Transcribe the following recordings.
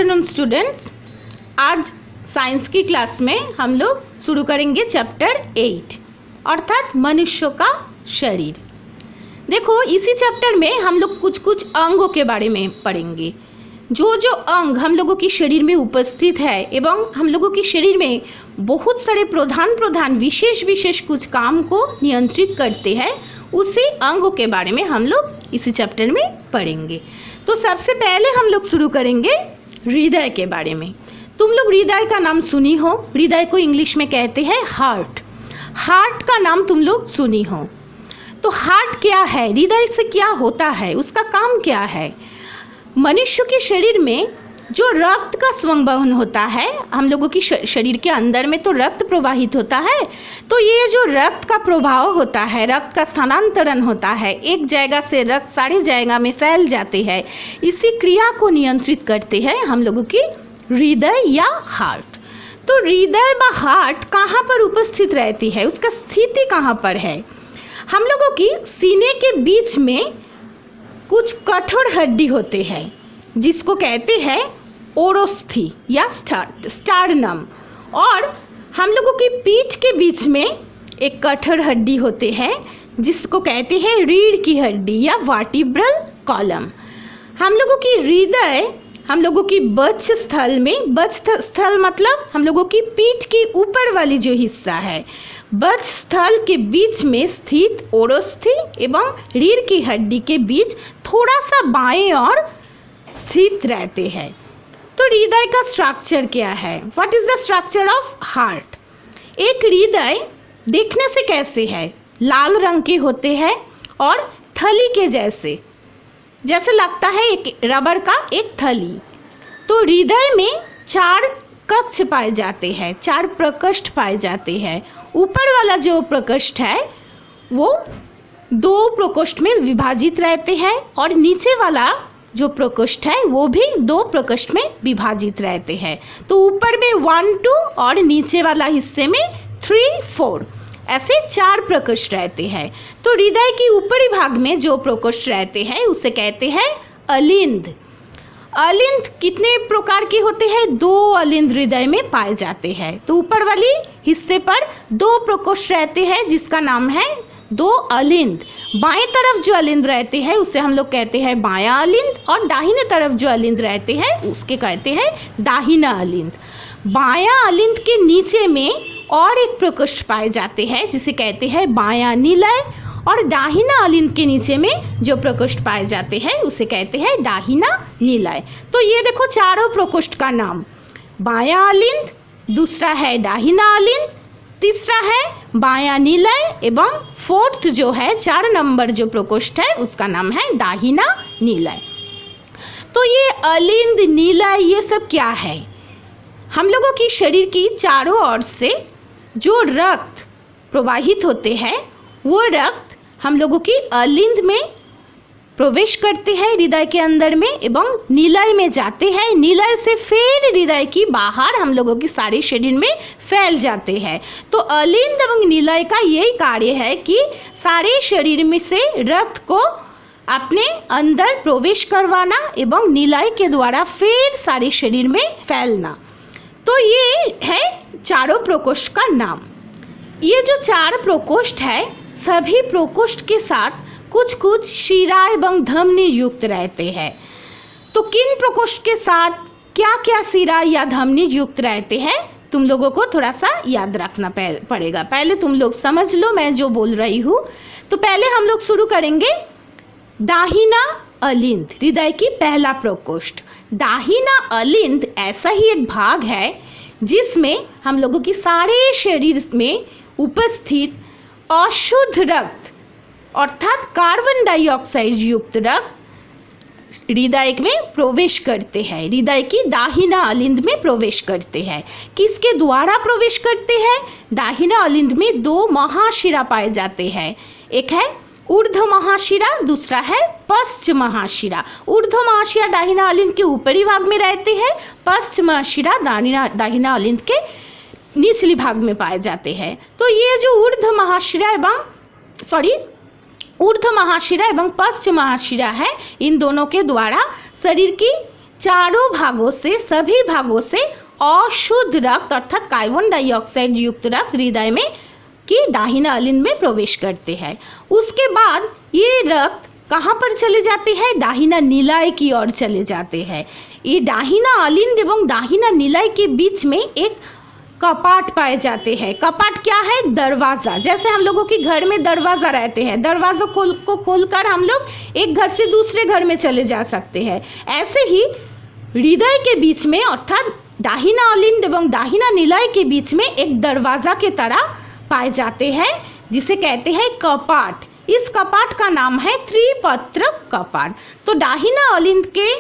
Afternoon students. आज science की class में हम लोग शुरू करेंगे चैप्टर 8 अर्थात मनुष्य का शरीर। देखो, इसी चैप्टर में हम लोग कुछ कुछ अंगों के बारे में पढ़ेंगे। जो जो अंग हम लोगों के शरीर में उपस्थित है एवं हम लोगों के शरीर में बहुत सारे प्रधान विशेष कुछ काम को नियंत्रित करते हैं, उसी अंगों के बारे में हम लोग इसी चैप्टर में पढ़ेंगे। तो सबसे पहले हम लोग शुरू करेंगे हृदय के बारे में। तुम लोग हृदय का नाम सुनी हो, हृदय को इंग्लिश में कहते हैं हार्ट। हार्ट का नाम तुम लोग सुनी हो। तो हार्ट क्या है, हृदय से क्या होता है, उसका काम क्या है? मनुष्य के शरीर में जो रक्त का संवहन होता है, हम लोगों की शरीर के अंदर में तो रक्त प्रवाहित होता है। तो ये जो रक्त का प्रभाव होता है, रक्त का स्थानांतरण होता है, एक जगह से रक्त सारी जगह में फैल जाते हैं, इसी क्रिया को नियंत्रित करते हैं हम लोगों की हृदय या हार्ट। तो हृदय व हार्ट कहाँ पर उपस्थित रहती है, उसका स्थिति कहाँ पर है? हम लोगों की सीने के बीच में कुछ कठोर हड्डी होते हैं जिसको कहते हैं ओरोस्थी या स्टार्नम, और हम लोगों की पीठ के बीच में एक कठोर हड्डी होते हैं जिसको कहते हैं रीढ़ की हड्डी या वर्टिब्रल कॉलम। हम लोगों की हृदय हम लोगों की बक्ष स्थल मतलब हम लोगों की पीठ के ऊपर वाली जो हिस्सा है, बक्ष स्थल के बीच में स्थित ओरोस्थी एवं रीढ़ की हड्डी के बीच थोड़ा सा बाएं और स्थित रहते हैं। तो हृदय का स्ट्रक्चर क्या है? What is the structure of heart? एक हृदय देखने से कैसे है? लाल रंग के होते हैं और थली के जैसे लगता है एक रबर का एक थली। तो हृदय में 4 कक्ष पाए जाते हैं, 4 प्रकोष्ठ पाए जाते हैं। ऊपर वाला जो प्रकोष्ठ है वो 2 प्रकोष्ठ में विभाजित रहते हैं और नीचे वाला जो प्रकोष्ठ है वो भी 2 प्रकोष्ठ में विभाजित रहते हैं। तो ऊपर में 1, 2 और नीचे वाला हिस्से में 3, 4 ऐसे 4 प्रकोष्ठ रहते हैं। तो हृदय की ऊपरी भाग में जो प्रकोष्ठ रहते हैं उसे कहते हैं अलिंद। अलिंद कितने प्रकार के होते हैं? 2 अलिंद हृदय में पाए जाते हैं। तो ऊपर वाली हिस्से पर 2 प्रकोष्ठ रहते हैं जिसका नाम है 2 अलिंद। बाएं तरफ जो अलिंद रहते हैं उसे हम लोग कहते हैं बायां अलिंद, और दाहिने तरफ जो अलिंद रहते हैं उसके कहते हैं दाहिना अलिंद। बायां अलिंद के नीचे में और एक प्रकोष्ठ पाए जाते हैं जिसे कहते हैं बायां नीलय, और दाहिना अलिंद के नीचे में जो प्रकोष्ठ पाए जाते हैं उसे कहते हैं दाहिना नीलय। तो ये देखो चारों प्रकोष्ठ का नाम, बायां अलिंद, दूसरा है दाहिना अलिंद, तीसरा है बायां नीलय एवं 4th जो है 4 नंबर जो प्रकोष्ठ है उसका नाम है दाहिना नीलय। तो ये अलिंद नीलय ये सब क्या है? हम लोगों की शरीर की चारों ओर से जो रक्त प्रवाहित होते हैं वो रक्त हम लोगों की अलिंद में प्रवेश करते हैं हृदय के अंदर में एवं नीलय में जाते हैं। नीलय से फिर हृदय की बाहर हम लोगों की सारे शरीर में फैल जाते हैं। तो अलिंद एवं नीलय का यही कार्य है कि सारे शरीर में से रक्त को अपने अंदर प्रवेश करवाना एवं नीलय के द्वारा फिर सारे शरीर में फैलना। तो ये है चारों प्रकोष्ठ का नाम। ये जो 4 प्रकोष्ठ है, सभी प्रकोष्ठ के साथ कुछ कुछ शिरा एवं धमनी युक्त रहते हैं। तो किन प्रकोष्ठ के साथ क्या क्या शिरा या धमनी युक्त रहते हैं तुम लोगों को थोड़ा सा याद रखना पड़ेगा। पहले तुम लोग समझ लो मैं जो बोल रही हूँ। तो पहले हम लोग शुरू करेंगे दाहिना अलिंद, हृदय की पहला प्रकोष्ठ। दाहिना अलिंद ऐसा ही एक भाग है जिसमें हम लोगों की सारे शरीर में उपस्थित अशुद्ध रक्त अर्थात कार्बन डाइऑक्साइड युक्त रक्त हृदय में प्रवेश करते हैं, हृदय की दाहिना अलिंद में प्रवेश करते हैं। किसके द्वारा प्रवेश करते हैं? दाहिना अलिंद में 2 महाशिरा पाए जाते हैं, एक है ऊर्ध्व महाशिरा, दूसरा है पश्च महाशिरा। ऊर्ध्व महाशिरा दाहिना अलिंद के ऊपरी भाग में रहते हैं, पश्च महाशिरा दाहिना अलिंद के निचली भाग में पाए जाते हैं। तो ये जो ऊर्ध्व महाशिरा एवं पश्च महाशिरा है, इन दोनों के द्वारा शरीर की चारों भागों से, सभी भागों से अशुद्ध रक्त अर्थात कार्बन डाइऑक्साइड युक्त रक्त हृदय में की दाहिना अलिंद में प्रवेश करते हैं। उसके बाद ये रक्त कहाँ पर चले जाते हैं? दाहिना नीलाय की ओर चले जाते हैं। ये दाहिना अलिंद एवं दाहिना नीलाय के बीच में एक कपाट पाए जाते हैं। कपाट क्या है? दरवाज़ा। जैसे हम लोगों के घर में दरवाज़ा रहते हैं, दरवाज़ों को खोलकर हम लोग एक घर से दूसरे घर में चले जा सकते हैं। ऐसे ही हृदय के बीच में अर्थात दाहिना अलिंद एवं दाहिना नीलाय के बीच में एक दरवाज़ा के तरह पाए जाते हैं, जिसे कहते हैं कपाट। इस कपाट का नाम है त्रिपत्र कपाट। तो दाहिना अलिंद के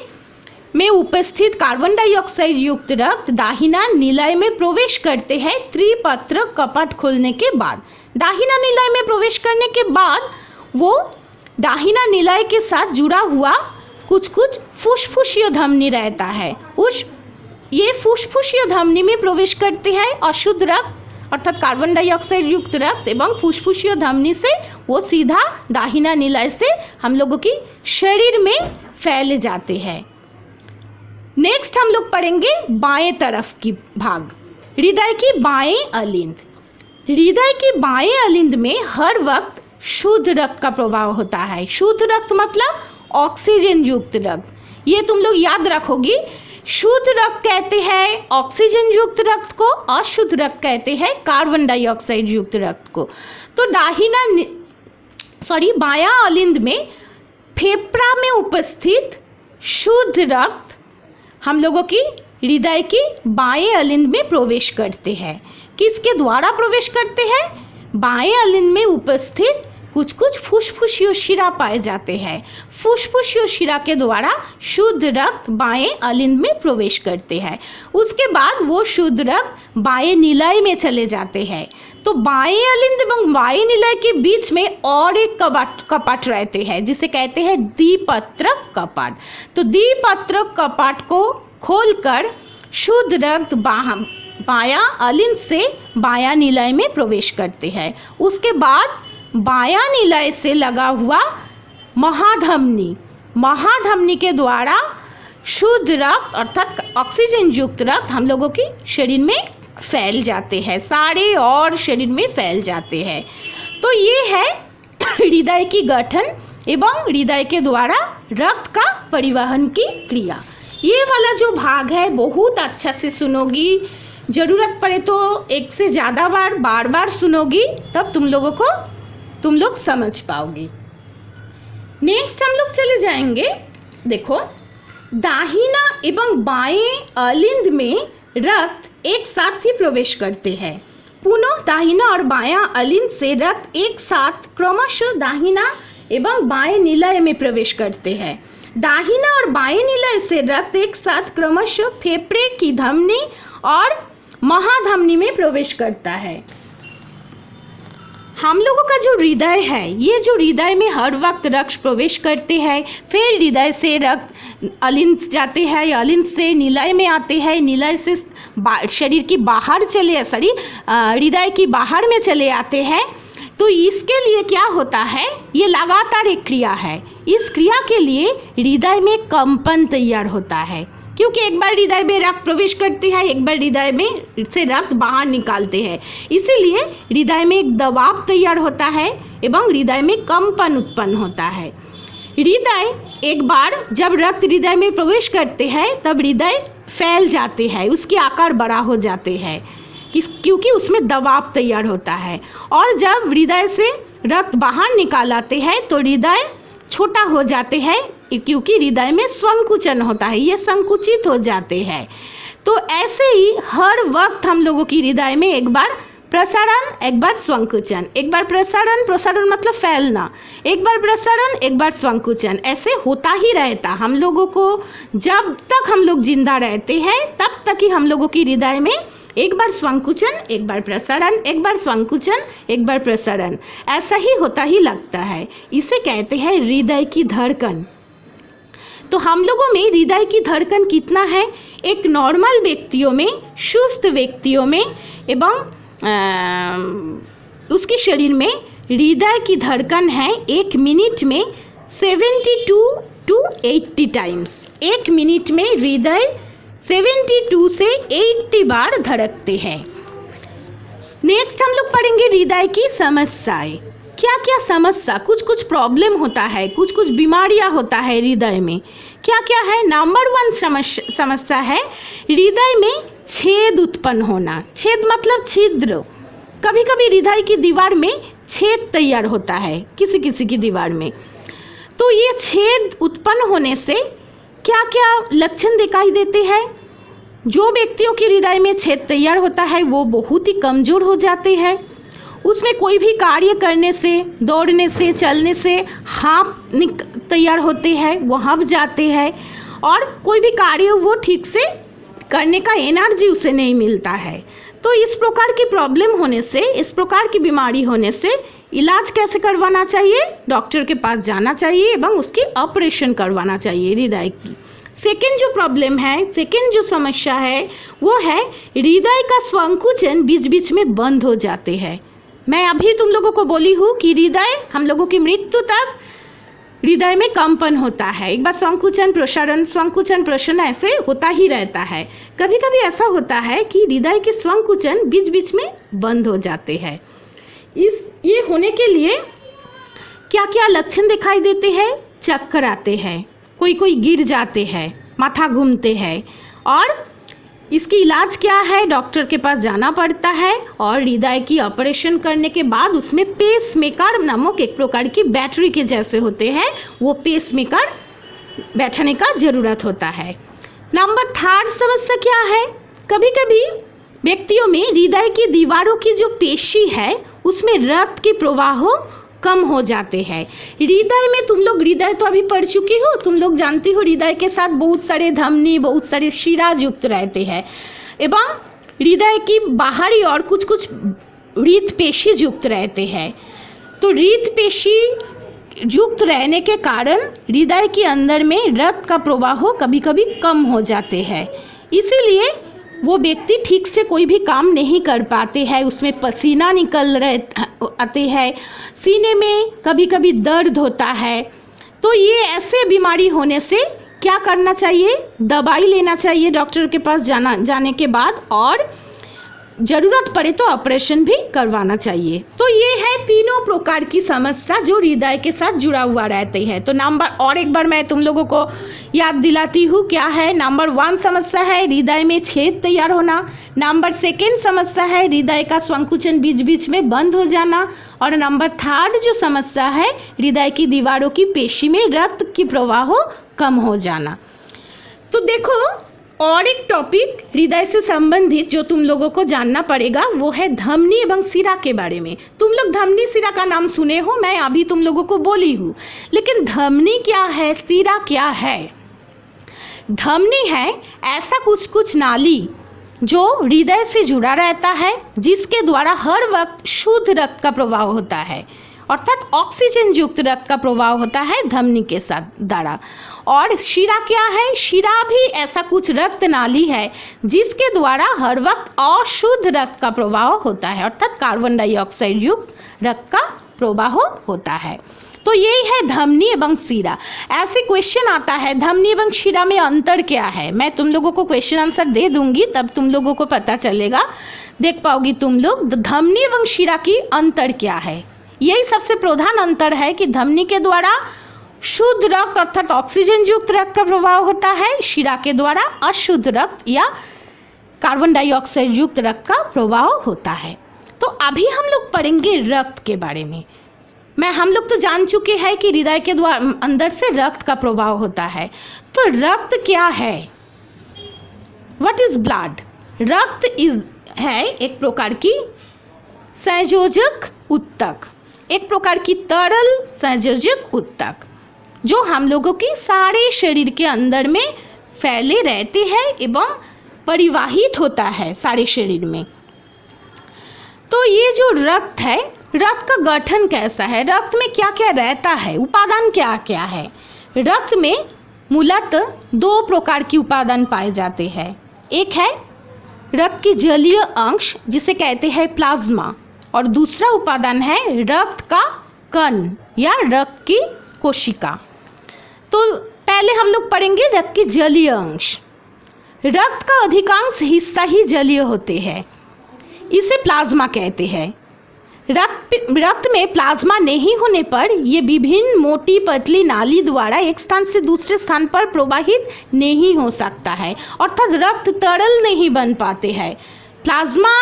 में उपस्थित कार्बन डाइऑक्साइड युक्त रक्त दाहिना नीलाय में प्रवेश करते हैं त्रिपत्र कपाट खोलने के बाद। दाहिना नीलाय में प्रवेश करने के बाद वो दाहिना नीलाय के साथ जुड़ा हुआ कुछ फुसफुसीय धमनी रहता है। ये फुसफुसीय धमनी में प्रवेश करते हैं अशुद्ध रक्त अर्थात कार्बन डाइऑक्साइड युक्त रक्त एवं फुसफुसीय धमनी से वो सीधा दाहिना नीलाय से हम लोगों की शरीर में फैले जाते हैं। नेक्स्ट हम लोग पढ़ेंगे बाएं तरफ की भाग, हृदय की बाएं अलिंद। हृदय की बाएं अलिंद में हर वक्त शुद्ध रक्त का प्रभाव होता है। शुद्ध रक्त मतलब ऑक्सीजन युक्त रक्त। ये तुम लोग याद रखोगी, शुद्ध रक्त कहते हैं ऑक्सीजन युक्त रक्त को, अशुद्ध रक्त कहते हैं कार्बन डाइऑक्साइड युक्त रक्त को। तो बायां अलिंद में फेफड़ा में उपस्थित शुद्ध रक्त हम लोगों की हृदय की बाएं अलिंद में प्रवेश करते हैं। किसके द्वारा प्रवेश करते हैं? बाएं अलिंद में उपस्थित कुछ फुसफुसियों शिरा पाए जाते हैं। फुसफुसियों शिरा के द्वारा शुद्ध रक्त बाएं अलिंद में प्रवेश करते हैं। उसके बाद वो शुद्ध रक्त बाएं नीलाय में चले जाते हैं। तो बाएं अलिंद एवं बाएं नीलाय के बीच में और एक कपाट रहते हैं, जिसे कहते हैं द्विपत्र कपाट। तो द्विपत्र कपाट को खोलकर शुद्ध रक्त बायां अलिंद से बायां नीलाय में प्रवेश करते हैं। उसके बाद बायां नीलाय से लगा हुआ महाधमनी के द्वारा शुद्ध रक्त अर्थात ऑक्सीजन युक्त रक्त हम लोगों की शरीर में फैल जाते हैं, सारे और शरीर में फैल जाते हैं। तो ये है हृदय की गठन एवं हृदय के द्वारा रक्त का परिवहन की क्रिया। ये वाला जो भाग है बहुत अच्छा से सुनोगी, ज़रूरत पड़े तो एक से ज़्यादा बार बार सुनोगी, तब तुम लोग समझ पाओगी। नेक्स्ट हम लोग चले जाएंगे, देखो दाहिना एवं बाएं अलिंद में रक्त एक साथ ही प्रवेश करते हैं। पुनः दाहिना और बायां अलिंद से रक्त एक साथ क्रमशः दाहिना एवं बाएं नीलाय में प्रवेश करते हैं। दाहिना और बाएं नीलाय से रक्त एक साथ क्रमशः फेफड़े की धमनी और महाधमनी में प्रवेश करता है। हम लोगों का जो हृदय है, ये जो हृदय में हर वक्त रक्त प्रवेश करते हैं, फिर हृदय से रक्त अलिंद जाते हैं, अलिंद से नीलाय में आते हैं, नीलाय से शरीर की बाहर हृदय की बाहर में चले आते हैं। तो इसके लिए क्या होता है? ये लगातार एक क्रिया है। इस क्रिया के लिए हृदय में कंपन तैयार होता है, क्योंकि एक बार हृदय में रक्त प्रवेश करती है, एक बार हृदय में से रक्त बाहर निकालते हैं। इसीलिए हृदय में एक दबाव तैयार होता है एवं हृदय में कंपन उत्पन्न होता है। हृदय एक बार जब रक्त हृदय में प्रवेश करते हैं तब हृदय फैल जाते हैं, उसके आकार बड़ा हो जाते हैं, क्योंकि उसमें दबाव तैयार होता है। और जब हृदय से रक्त बाहर निकाल आते हैं तो हृदय छोटा हो जाते हैं, क्योंकि हृदय में संकुचन होता है, ये संकुचित हो जाते हैं। तो ऐसे ही हर वक्त हम लोगों की हृदय में एक बार प्रसारण, एक बार संकुचन, एक बार प्रसारण मतलब फैलना, एक बार प्रसारण, एक बार संकुचन, ऐसे होता ही रहता हम लोगों को। जब तक हम लोग जिंदा रहते हैं तब तक ही हम लोगों की हृदय में एक बार संकुचन, एक बार प्रसारण, एक बार संकुचन, एक बार प्रसारण, ऐसा ही होता ही लगता है। इसे कहते हैं हृदय की धड़कन। तो हम लोगों में हृदय की धड़कन कितना है? एक नॉर्मल व्यक्तियों में, सुस्त व्यक्तियों में एवं उसके शरीर में हृदय की धड़कन है 1 मिनट में 72 to 80 टाइम्स। 1 मिनट में हृदय 72 से 80 बार धड़कते हैं। नेक्स्ट हम लोग पढ़ेंगे हृदय की समस्याएं। क्या क्या समस्या, कुछ कुछ प्रॉब्लम होता है, कुछ कुछ बीमारियां होता है हृदय में, क्या क्या है। नंबर 1 समस्या है हृदय में छेद उत्पन्न होना। छेद मतलब छिद्र। कभी कभी हृदय की दीवार में छेद तैयार होता है किसी किसी की दीवार में। तो ये छेद उत्पन्न होने से क्या क्या लक्षण दिखाई देते हैं। जो व्यक्तियों के हृदय में छेद तैयार होता है वो बहुत ही कमज़ोर हो जाते हैं। उसमें कोई भी कार्य करने से, दौड़ने से, चलने से हाथ तैयार होते हैं, वो हँप जाते हैं और कोई भी कार्य वो ठीक से करने का एनर्जी उसे नहीं मिलता है। तो इस प्रकार की प्रॉब्लम होने से, इस प्रकार की बीमारी होने से इलाज कैसे करवाना चाहिए, डॉक्टर के पास जाना चाहिए एवं उसकी ऑपरेशन करवाना चाहिए हृदय की। सेकेंड जो प्रॉब्लम है, सेकेंड जो समस्या है वो है हृदय का संकुचन बीच बीच में बंद हो जाते हैं। मैं अभी तुम लोगों को बोली हूँ कि हृदय हम लोगों की मृत्यु तक हृदय में कंपन होता है। एक बार संकुचन प्रसारण ऐसे होता ही रहता है। कभी कभी ऐसा होता है कि हृदय के संकुचन बीच बीच में बंद हो जाते हैं। ये होने के लिए क्या क्या लक्षण दिखाई देते हैं। चक्कर आते हैं, कोई कोई गिर जाते हैं, माथा घूमते हैं। और इसकी इलाज क्या है, डॉक्टर के पास जाना पड़ता है और हृदय की ऑपरेशन करने के बाद उसमें पेसमेकर नामक एक प्रकार की बैटरी के जैसे होते हैं, वो पेसमेकर बैठने का ज़रूरत होता है। नंबर 3 समस्या क्या है, कभी कभी व्यक्तियों में हृदय की दीवारों की जो पेशी है उसमें रक्त के प्रवाह कम हो जाते हैं। हृदय में तुम लोग हृदय तो अभी पढ़ चुकी हो, तुम लोग जानती हो हृदय के साथ बहुत सारे धमनी, बहुत सारे शिरा युक्त रहते हैं एवं हृदय की बाहरी और कुछ कुछ हृद पेशी युक्त रहते हैं। तो हृद पेशी युक्त रहने के कारण हृदय के अंदर में रक्त का प्रवाह कभी कभी कम हो जाते हैं। इसीलिए वो व्यक्ति ठीक से कोई भी काम नहीं कर पाते हैं, उसमें पसीना निकल रहे आते हैं, सीने में कभी कभी दर्द होता है। तो ये ऐसे बीमारी होने से क्या करना चाहिए, दवाई लेना चाहिए डॉक्टर के पास जाने के बाद, और ज़रूरत पड़े तो ऑपरेशन भी करवाना चाहिए। तो ये है तीनों प्रकार की समस्या जो हृदय के साथ जुड़ा हुआ रहते हैं। तो नंबर और एक बार मैं तुम लोगों को याद दिलाती हूँ क्या है। नंबर 1 समस्या है हृदय में छेद तैयार होना। नंबर 2 समस्या है हृदय का संकुचन बीच बीच में बंद हो जाना। और नंबर 3 जो समस्या है हृदय की दीवारों की पेशी में रक्त की प्रवाह कम हो जाना। तो देखो और एक टॉपिक हृदय से संबंधित जो तुम लोगों को जानना पड़ेगा वो है धमनी एवं शिरा के बारे में। तुम लोग धमनी शिरा का नाम सुने हो, मैं अभी तुम लोगों को बोली हूँ, लेकिन धमनी क्या है, शिरा क्या है। धमनी है ऐसा कुछ कुछ नाली जो हृदय से जुड़ा रहता है, जिसके द्वारा हर वक्त शुद्ध रक्त का प्रवाह होता है, अर्थात ऑक्सीजन युक्त रक्त का प्रवाह होता है धमनी के साथ द्वारा। और शिरा क्या है, शिरा भी ऐसा कुछ रक्त नाली है जिसके द्वारा हर वक्त अशुद्ध रक्त का प्रवाह होता है, अर्थात कार्बन डाइऑक्साइड युक्त रक्त का प्रवाह होता है। तो यही है धमनी एवं शिरा। ऐसे क्वेश्चन आता है धमनी एवं शिरा में अंतर क्या है, मैं तुम लोगों को क्वेश्चन आंसर दे दूंगी, तब तुम लोगों को पता चलेगा, देख पाओगी तुम लोग धमनी एवं शिरा की अंतर क्या है। यही सबसे प्रधान अंतर है कि धमनी के द्वारा शुद्ध रक्त अर्थात ऑक्सीजन युक्त रक्त का प्रवाह होता है, शिरा के द्वारा अशुद्ध रक्त या कार्बन डाइऑक्साइड युक्त रक्त का प्रवाह होता है। तो अभी हम लोग पढ़ेंगे रक्त के बारे में। हम लोग तो जान चुके हैं कि हृदय के द्वारा अंदर से रक्त का प्रवाह होता है। तो रक्त क्या है, व्हाट इज ब्लड। रक्त है एक प्रकार की संयोजक उत्तक, एक प्रकार की तरल संयोजक उत्तक जो हम लोगों की सारे शरीर के अंदर में फैले रहते हैं एवं परिवाहित होता है सारे शरीर में। तो ये जो रक्त है, रक्त का गठन कैसा है, रक्त में क्या क्या रहता है, उपादान क्या क्या है। रक्त में मूलतः 2 प्रकार की उपादान पाए जाते हैं। एक है रक्त की जलीय अंश जिसे कहते हैं प्लाज्मा, और दूसरा उपादान है रक्त का कण या रक्त की कोशिका। तो पहले हम लोग पढ़ेंगे रक्त के जलीय अंश। रक्त का अधिकांश हिस्सा ही जलीय होते हैं, इसे प्लाज्मा कहते हैं। रक्त में प्लाज्मा नहीं होने पर ये विभिन्न मोटी पतली नाली द्वारा एक स्थान से दूसरे स्थान पर प्रवाहित नहीं हो सकता है, अर्थात रक्त तरल नहीं बन पाते हैं। प्लाज्मा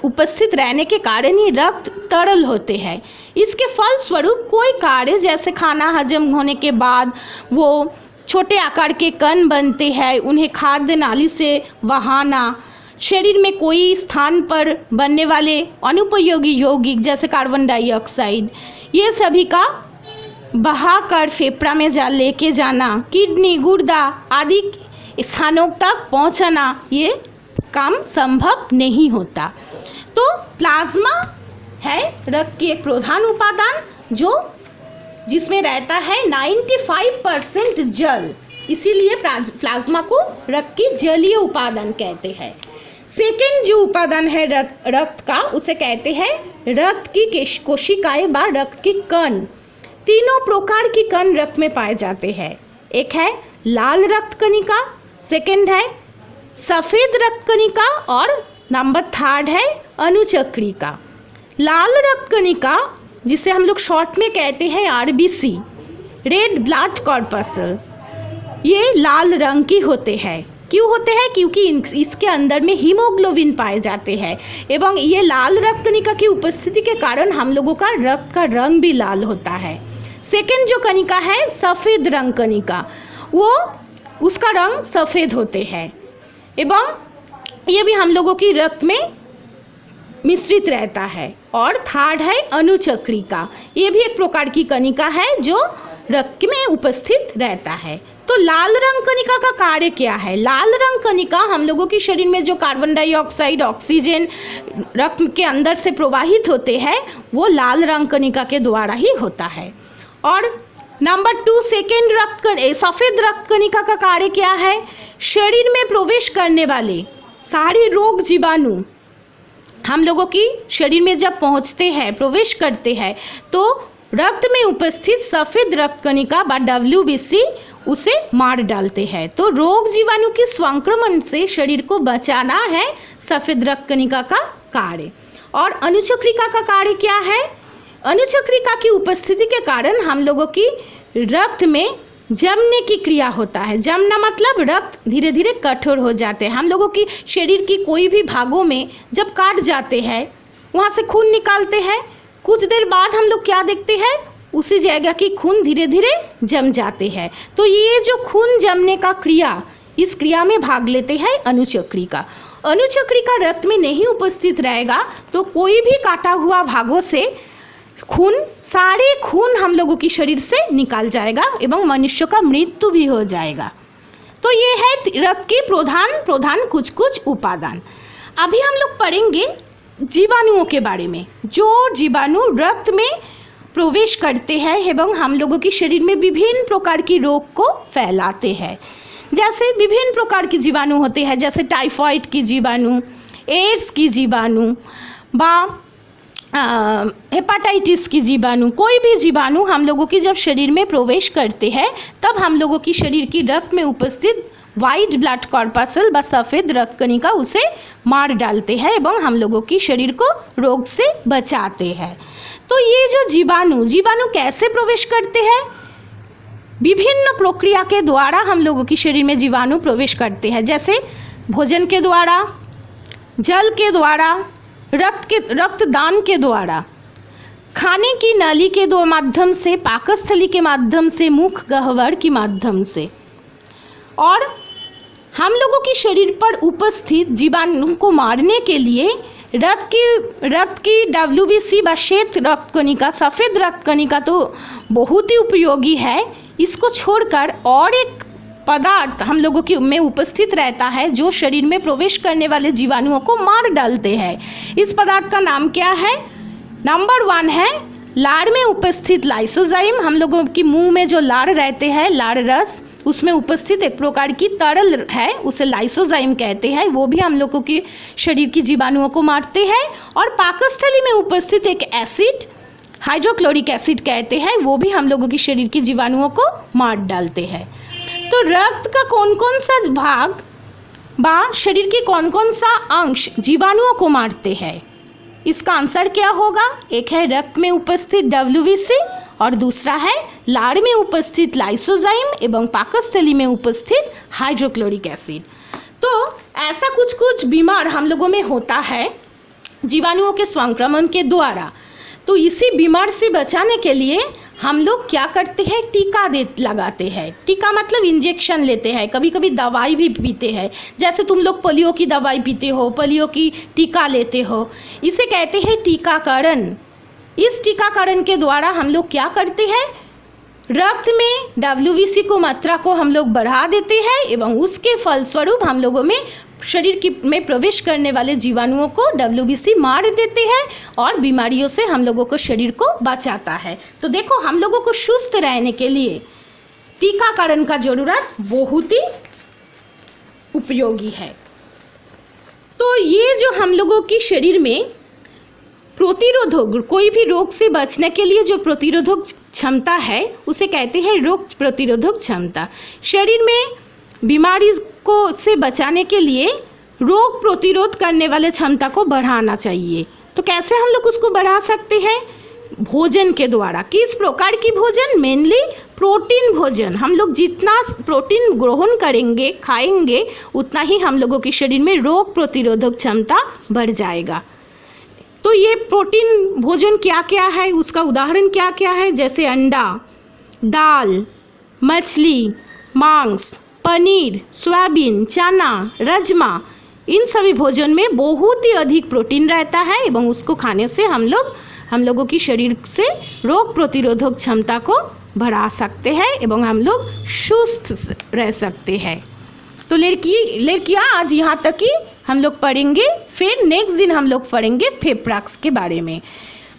उपस्थित रहने के कारण ही रक्त तरल होते हैं। इसके फलस्वरूप कोई कार्य, जैसे खाना हजम होने के बाद वो छोटे आकार के कण बनते हैं, उन्हें खाद्य नाली से बहाना, शरीर में कोई स्थान पर बनने वाले अनुपयोगी यौगिक जैसे कार्बन डाइऑक्साइड, ये सभी का बहाकर फेफड़ा में लेके जाना, किडनी, गुर्दा आदि स्थानों तक पहुंचाना, ये काम संभव नहीं होता। तो प्लाज्मा है रक्त की एक प्रधान उपादान जिसमें रहता है 95% जल, इसीलिए प्लाज्मा को रक्त की जलीय उपादान कहते हैं। सेकेंड जो उपादान है रक्त का, उसे कहते हैं रक्त की कोशिकाएं व रक्त की कण। तीनों प्रकार की कण रक्त में पाए जाते हैं। एक है लाल रक्त कणिका, सेकेंड है सफ़ेद रक्त कणिका और नंबर थर्ड है अनुचक्रिका। लाल रक्त कणिका, जिसे हम लोग शॉर्ट में कहते हैं RBC, रेड ब्लड कॉर्पसल, ये लाल रंग की होते हैं। क्यों होते हैं? क्योंकि इसके अंदर में हीमोग्लोबिन पाए जाते हैं एवं ये लाल रक्त कणिका की उपस्थिति के कारण हम लोगों का रक्त का रंग भी लाल होता है। सेकेंड जो कणिका है सफ़ेद रंग कणिका, वो उसका रंग सफ़ेद होते हैं एवं ये भी हम लोगों की रक्त में मिश्रित रहता है। और थर्ड है अनुचक्रिका, ये भी एक प्रकार की कणिका है जो रक्त में उपस्थित रहता है। तो लाल रंग कणिका का कार्य क्या है? लाल रंग कणिका हम लोगों के शरीर में जो कार्बन डाइऑक्साइड, ऑक्सीजन रक्त के अंदर से प्रवाहित होते हैं, वो लाल रंग कणिका के द्वारा ही होता है। और नंबर 2 सेकेंड सफ़ेद रक्त कणिका का कार्य क्या है? शरीर में प्रवेश करने वाले सारे रोग जीवाणु हम लोगों की शरीर में जब पहुंचते हैं, प्रवेश करते हैं, तो रक्त में उपस्थित सफ़ेद रक्त कणिका व WBC उसे मार डालते हैं। तो रोग जीवाणु के संक्रमण से शरीर को बचाना है सफ़ेद रक्त कणिका का कार्य। और अनुचक्रिका का कार्य क्या है? अनुचक्रिका की उपस्थिति के कारण हम लोगों की रक्त में जमने की क्रिया होता है। जमना मतलब रक्त धीरे धीरे कठोर हो जाते हैं। हम लोगों की शरीर की कोई भी भागों में जब काट जाते हैं, वहाँ से खून निकालते हैं, कुछ देर बाद हम लोग क्या देखते हैं, उसी जगह की खून धीरे धीरे जम जाते हैं। तो ये जो खून जमने का क्रिया, इस क्रिया में भाग लेते हैं अनुचक्रिका। अनुचक्रिका रक्त में नहीं उपस्थित रहेगा तो कोई भी काटा हुआ भागों से सारे खून हम लोगों की शरीर से निकाल जाएगा एवं मनुष्य का मृत्यु भी हो जाएगा। तो ये है रक्त के प्रधान कुछ उपादान। अभी हम लोग पढ़ेंगे जीवाणुओं के बारे में, जो जीवाणु रक्त में प्रवेश करते हैं एवं हम लोगों की शरीर में विभिन्न प्रकार की रोग को फैलाते हैं। जैसे विभिन्न प्रकार के जीवाणु होते हैं, जैसे टाइफाइड की जीवाणु, एड्स की जीवाणु व हेपाटाइटिस की जीवाणु। कोई भी जीवाणु हम लोगों की जब शरीर में प्रवेश करते हैं, तब हम लोगों की शरीर की रक्त में उपस्थित वाइट ब्लड कॉर्पसल व सफ़ेद रक्त कणिका उसे मार डालते हैं एवं हम लोगों की शरीर को रोग से बचाते हैं। तो ये जो जीवाणु कैसे प्रवेश करते हैं? विभिन्न प्रक्रिया के द्वारा हम लोगों की शरीर में जीवाणु प्रवेश करते हैं, जैसे भोजन के द्वारा, जल के द्वारा, रक्तदान के द्वारा, खाने की नली के माध्यम से, पाकस्थली के माध्यम से, मुख गह्वर के माध्यम से। और हम लोगों के शरीर पर उपस्थित जीवाणु को मारने के लिए रक्त की WBC व श्वेत रक्त कणिका, सफ़ेद रक्त कणिका तो बहुत ही उपयोगी है। इसको छोड़कर और एक पदार्थ हम लोगों की में उपस्थित रहता है जो शरीर में प्रवेश करने वाले जीवाणुओं को मार डालते हैं। इस पदार्थ का नाम क्या है? नंबर 1 है लार में उपस्थित लाइसोजाइम। हम लोगों की मुंह में जो लार रहते हैं, लार रस, उसमें उपस्थित एक प्रकार की तरल है, उसे लाइसोजाइम कहते हैं। वो भी हम लोगों की शरीर की जीवाणुओं को मारते हैं। और पाकस्थली में उपस्थित एक एसिड, हाइड्रोक्लोरिक एसिड कहते हैं, वो भी हम लोगों की शरीर की जीवाणुओं को मार डालते हैं। तो रक्त का कौन कौन सा भाग बा शरीर के कौन कौन सा अंश जीवाणुओं को मारते हैं? इसका आंसर क्या होगा? एक है रक्त में उपस्थित WBC और दूसरा है लाड़ में उपस्थित लाइसोजाइम एवं पाकस्थली में उपस्थित हाइड्रोक्लोरिक एसिड। तो ऐसा कुछ कुछ बीमार हम लोगों में होता है जीवाणुओं के संक्रमण के द्वारा। तो इसी बीमार से बचाने के लिए हम लोग क्या करते हैं? टीका लगाते हैं। टीका मतलब इंजेक्शन लेते हैं, कभी कभी दवाई भी पीते हैं। जैसे तुम लोग पोलियो की दवाई पीते हो, पोलियो की टीका लेते हो, इसे कहते हैं टीकाकरण। इस टीकाकरण के द्वारा हम लोग क्या करते हैं? रक्त में WBC को मात्रा को हम लोग बढ़ा देते हैं एवं उसके फलस्वरूप हम लोगों में शरीर में प्रवेश करने वाले जीवाणुओं को WBC मार देते हैं और बीमारियों से हम लोगों को शरीर को बचाता है। तो देखो, हम लोगों को सुस्त रहने के लिए टीकाकरण का जरूरत बहुत ही उपयोगी है। तो ये जो हम लोगों की शरीर में प्रतिरोधक, कोई भी रोग से बचने के लिए जो प्रतिरोधक क्षमता है उसे कहते हैं रोग प्रतिरोधक क्षमता। शरीर में बीमारी को से बचाने के लिए रोग प्रतिरोध करने वाले क्षमता को बढ़ाना चाहिए। तो कैसे हम लोग उसको बढ़ा सकते हैं? भोजन के द्वारा। किस प्रकार की भोजन? मेनली प्रोटीन भोजन। हम लोग जितना प्रोटीन ग्रहण करेंगे, खाएंगे, उतना ही हम लोगों के शरीर में रोग प्रतिरोधक क्षमता बढ़ जाएगा। तो ये प्रोटीन भोजन क्या क्या है, उसका उदाहरण क्या क्या है? जैसे अंडा, दाल, मछली, मांस, पनीर, सोयाबीन, चना, राजमा, इन सभी भोजन में बहुत ही अधिक प्रोटीन रहता है एवं उसको खाने से हम लोगों की शरीर से रोग प्रतिरोधक क्षमता को बढ़ा सकते हैं एवं हम लोग सुस्त रह सकते हैं। तो लड़कियाँ आज यहाँ तक ही हम लोग पढ़ेंगे, फिर नेक्स्ट दिन हम लोग पढ़ेंगे फेफड़ाक्स के बारे में।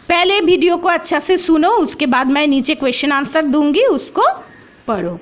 पहले वीडियो को अच्छा से सुनो, उसके बाद मैं नीचे क्वेश्चन आंसर दूंगी, उसको पढ़ो।